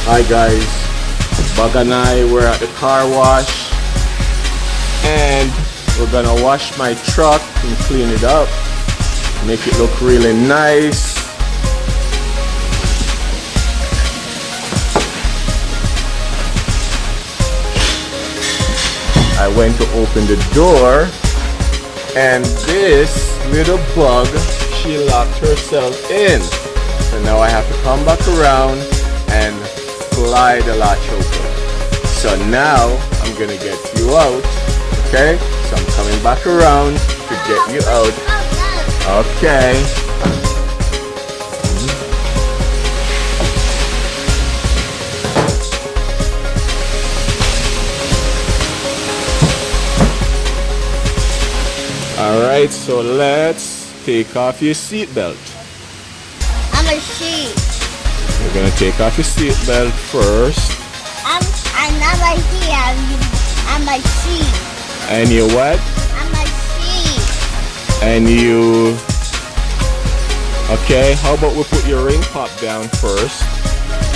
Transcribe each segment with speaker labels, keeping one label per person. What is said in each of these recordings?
Speaker 1: Hi guys, Bug and I we're at the car wash and we're gonna wash my truck and clean it up, make it look really nice. I went to open the door and this little bug, she locked herself in. So now I have to come back around and fly the latch open. So now I'm gonna get you out, okay? So I'm coming back around to get you out. Okay. Alright, so let's take off your seatbelt.
Speaker 2: I'm a sheep.
Speaker 1: We're gonna take off your seatbelt first.
Speaker 2: I'm not right here. I'm a sheep.
Speaker 1: And you what?
Speaker 2: I'm a sheep.
Speaker 1: And you... Okay, how about we put your ring pop down first?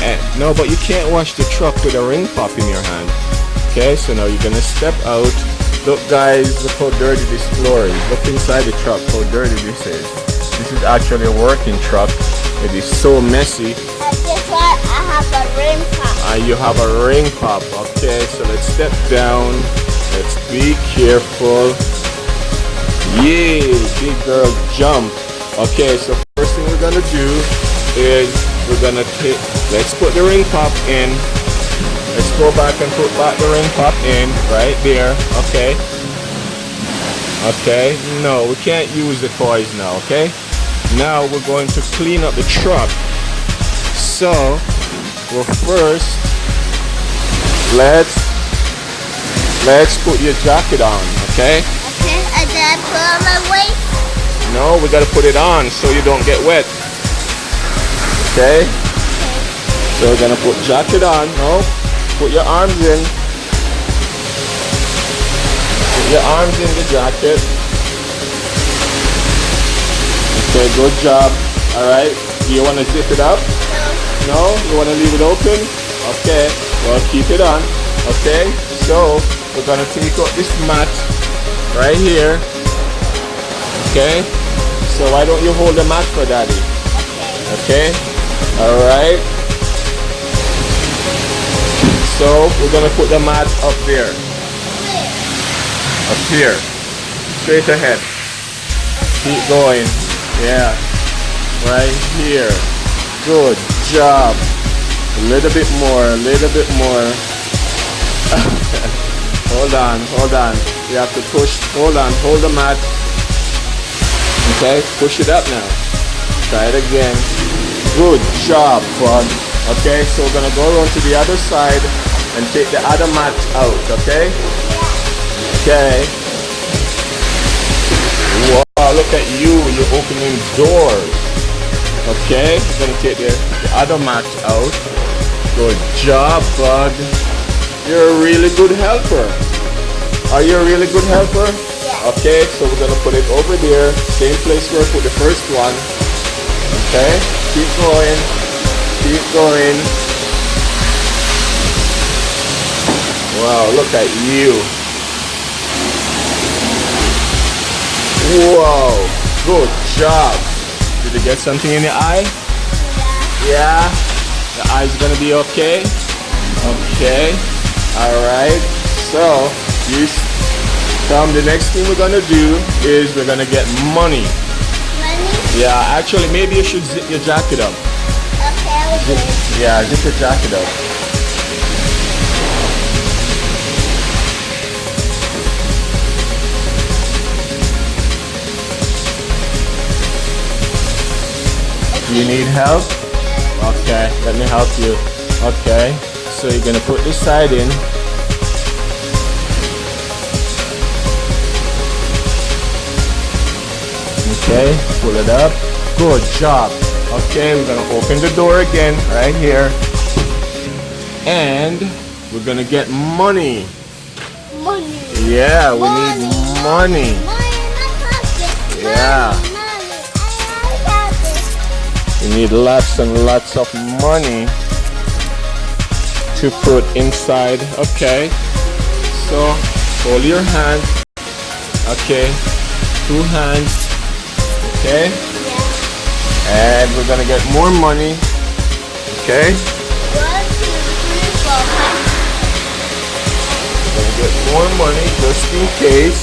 Speaker 1: And, no, but you can't wash the truck with a ring pop in your hand. Okay, so now you're gonna step out. Look guys, look how dirty this floor is. Look inside the truck, how dirty this is. This is actually a working truck. It is so messy.
Speaker 2: That's why I have a ring pop.
Speaker 1: You have a ring pop. Okay, so let's step down. Let's be careful. Yay, big girl jump. Okay, so first thing we're gonna do is we're gonna take, let's put the ring pop in. Let's go back and put back the ring pop in right there. Okay. Okay. No, we can't use the toys now. Okay. Now we're going to clean up the truck. So, well, first, let's put your jacket on. Okay.
Speaker 2: Okay, and then I put on my waist.
Speaker 1: No, we gotta put it on so you don't get wet. Okay. So we're gonna put jacket on. No. Put your arms in. Put your arms in the jacket. Okay, good job. Alright. Do you want to zip it up?
Speaker 2: No.
Speaker 1: No? You want to leave it open? Okay. Well, keep it on. Okay. So, we're going to take out this mat right here. Okay. So, why don't you hold the mat for daddy?
Speaker 2: Okay.
Speaker 1: Okay. Alright. So we're gonna put the mat up there.
Speaker 2: Where?
Speaker 1: Up here. Straight ahead. Keep going. Yeah. Right here. Good job. A little bit more, a little bit more. Hold on, hold on. You have to push, hold on, hold the mat. Okay, push it up now. Try it again. Good job, bud. Okay, so we're gonna go around to the other side and take the other mat out, okay? Okay. Wow, look at you, you're opening doors. Okay, we're gonna take the other mat out. Good job, bud. You're a really good helper. Are you a really good helper?
Speaker 2: Yeah.
Speaker 1: Okay, so we're gonna put it over there, same place where we put the first one. Okay, keep going. Keep going. Wow, look at you. Whoa, good job. Did you get something in your eye?
Speaker 2: Yeah.
Speaker 1: Yeah? The eye's gonna be okay? Okay. Alright. So, the next thing we're gonna do is we're gonna get money.
Speaker 2: Money?
Speaker 1: Yeah, actually maybe you should zip your jacket up.
Speaker 2: Okay.
Speaker 1: Yeah, zip your jacket up. You need help? Okay, let me help you. Okay, so you're gonna put this side in. Okay, pull it up. Good job. Okay, we're gonna open the door again right here. And we're gonna get money.
Speaker 2: Money.
Speaker 1: Yeah, we need money.
Speaker 2: Money in my pocket.
Speaker 1: Yeah.
Speaker 2: Money. I got it.
Speaker 1: We need lots and lots of money. to put inside. Okay, so hold your hand. Okay, 2 hands. Okay,
Speaker 2: Yeah.
Speaker 1: and we're gonna get more money. Okay,
Speaker 2: 1, 2, 3, 4, 5.
Speaker 1: we're gonna get more money just in case.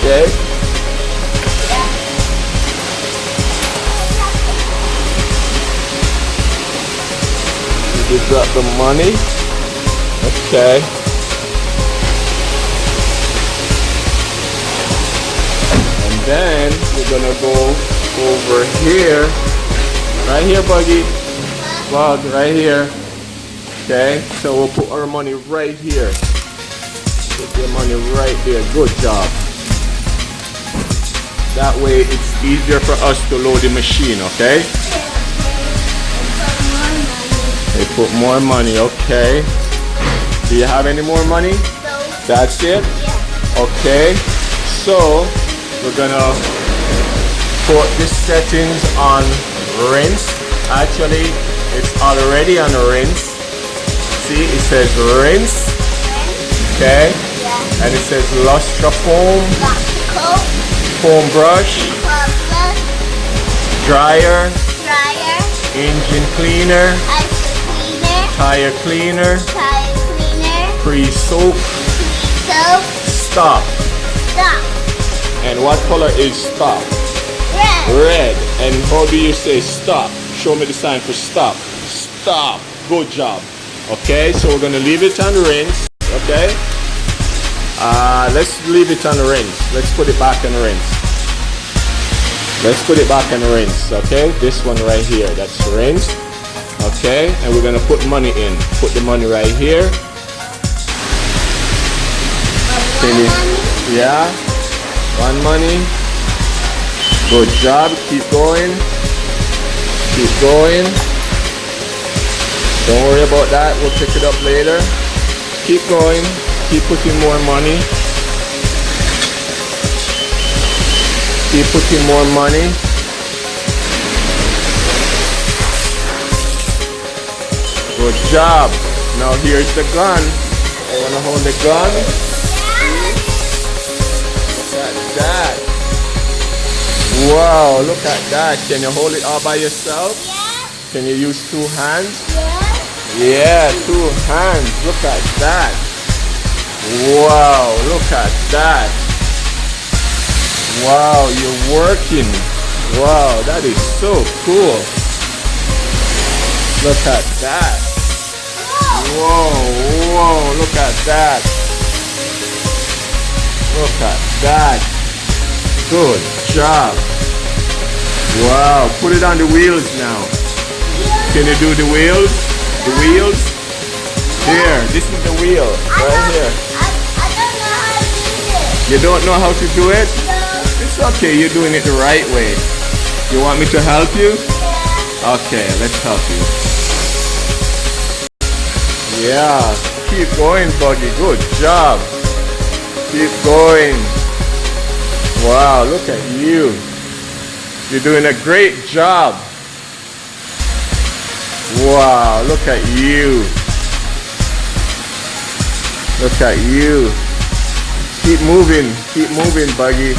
Speaker 1: Okay, you drop the money. Okay. And then we're gonna go over here. Right here, Buggy. Bug, right here. Okay, so we'll put our money right here. Put your money right there. Good job. That way it's easier for us to load the machine, okay? They put more money, okay. Do you have any more money?
Speaker 2: So,
Speaker 1: That's it?
Speaker 2: yeah.
Speaker 1: Okay. So we're gonna put the settings on rinse. Actually, it's already on rinse. See, it says rinse, okay?
Speaker 2: Yeah.
Speaker 1: And it says lustre foam,
Speaker 2: Coat,
Speaker 1: foam brush,
Speaker 2: bubble,
Speaker 1: dryer,
Speaker 2: dryer,
Speaker 1: engine cleaner,
Speaker 2: ice cleaner,
Speaker 1: tire cleaner,
Speaker 2: tire cleaner,
Speaker 1: pre-soak,
Speaker 2: soap,
Speaker 1: stop.
Speaker 2: stop,
Speaker 1: And what color is stop?
Speaker 2: red,
Speaker 1: Red. And how do you say stop? Show me the sign for stop. Stop. Good job. Okay, so we're gonna leave it on rinse. Okay. Let's leave it on rinse. Let's put it back on rinse. Let's put it back on rinse. Okay. This one right here. That's rinse. Okay. And we're gonna put money in. Put the money right here. Can you? Yeah. One money. Good job. Keep going. Keep going. Don't worry about that. We'll pick it up later. Keep going. Keep putting more money. Keep putting more money. Good job. Now here's the gun. I want to hold the gun. Look at that. Wow, look at that. Can you hold it all by yourself?
Speaker 2: yeah,
Speaker 1: Can you use 2 hands?
Speaker 2: yeah,
Speaker 1: Yeah, 2 hands. Look at that. Wow, look at that. Wow, you're working. Wow, that is so cool. Look at that. Whoa, whoa, look at that. Look at that. Good job. Wow, put it on the wheels now. Can you do the wheels? The wheels? Here, this is the wheel, right here.
Speaker 2: I don't know how to do this.
Speaker 1: You don't know how to do it?
Speaker 2: No,
Speaker 1: It's okay, you're doing it the right way. You want me to help you?
Speaker 2: yeah,
Speaker 1: Okay, let's help you. Yeah, keep going, Buggy. Good job. Keep going. Wow, look at you. You're doing a great job. Wow, look at you. Look at you. Keep moving, Buggy.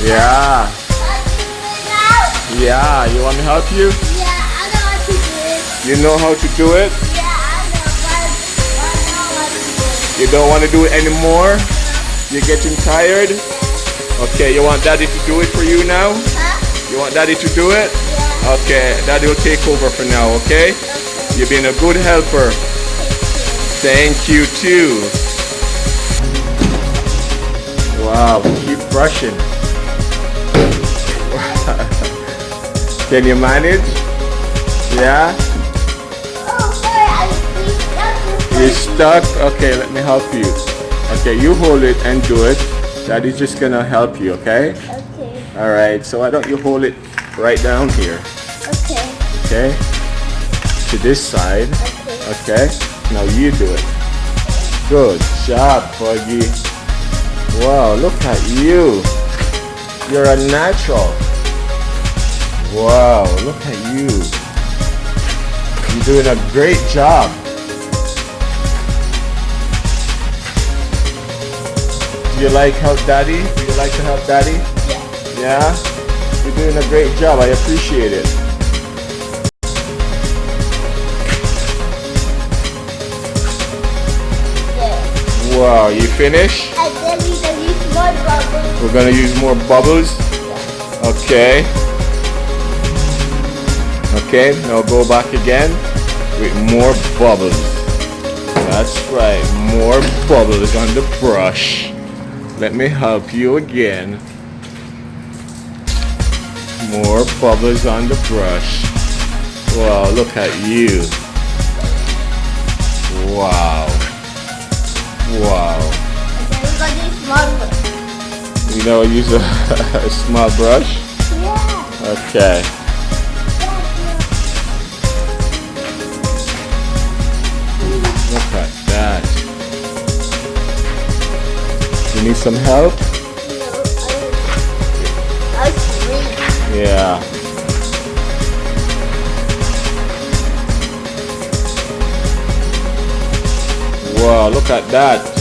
Speaker 1: Yeah,
Speaker 2: I'll do it now.
Speaker 1: yeah. You want me to help you?
Speaker 2: Yeah, I know how to do it.
Speaker 1: You know how to do it?
Speaker 2: Yeah, I know, but I know how to do it.
Speaker 1: You don't want to do it anymore? You're getting tired? Okay, you want Daddy to do it for you now?
Speaker 2: Huh?
Speaker 1: You want Daddy to do it?
Speaker 2: Yeah.
Speaker 1: Okay, Daddy will take over for now, okay? You've been a good helper. Thank you too. Wow, keep brushing. Can you manage? Yeah?
Speaker 2: Oh, sorry,
Speaker 1: You're stuck? Okay, let me help you. Okay, you hold it and do it. Daddy's just gonna help you, okay?
Speaker 2: Okay,
Speaker 1: Alright, so why don't you hold it right down here,
Speaker 2: okay,
Speaker 1: okay? To this side,
Speaker 2: okay.
Speaker 1: okay? Now you do it. Good job, Buggy. Wow, look at you. You're a natural. Wow, look at you. You're doing a great job. Do you like help Daddy? Do you like to help Daddy?
Speaker 2: Yeah.
Speaker 1: Yeah? You're doing a great job. I appreciate it.
Speaker 2: Yeah.
Speaker 1: Wow, you finish?
Speaker 2: And then we can use more bubbles.
Speaker 1: We're gonna use more bubbles. Okay. Okay, now go back again with more bubbles. That's right, more bubbles on the brush. Let me help you again. More bubbles on the brush. Wow, look at you. Wow. Wow.
Speaker 2: And then we're gonna use small brush.
Speaker 1: You know, use a small brush?
Speaker 2: Yeah.
Speaker 1: Okay. Look at that. You need some help?
Speaker 2: I sweet.
Speaker 1: Yeah. Wow, look at that.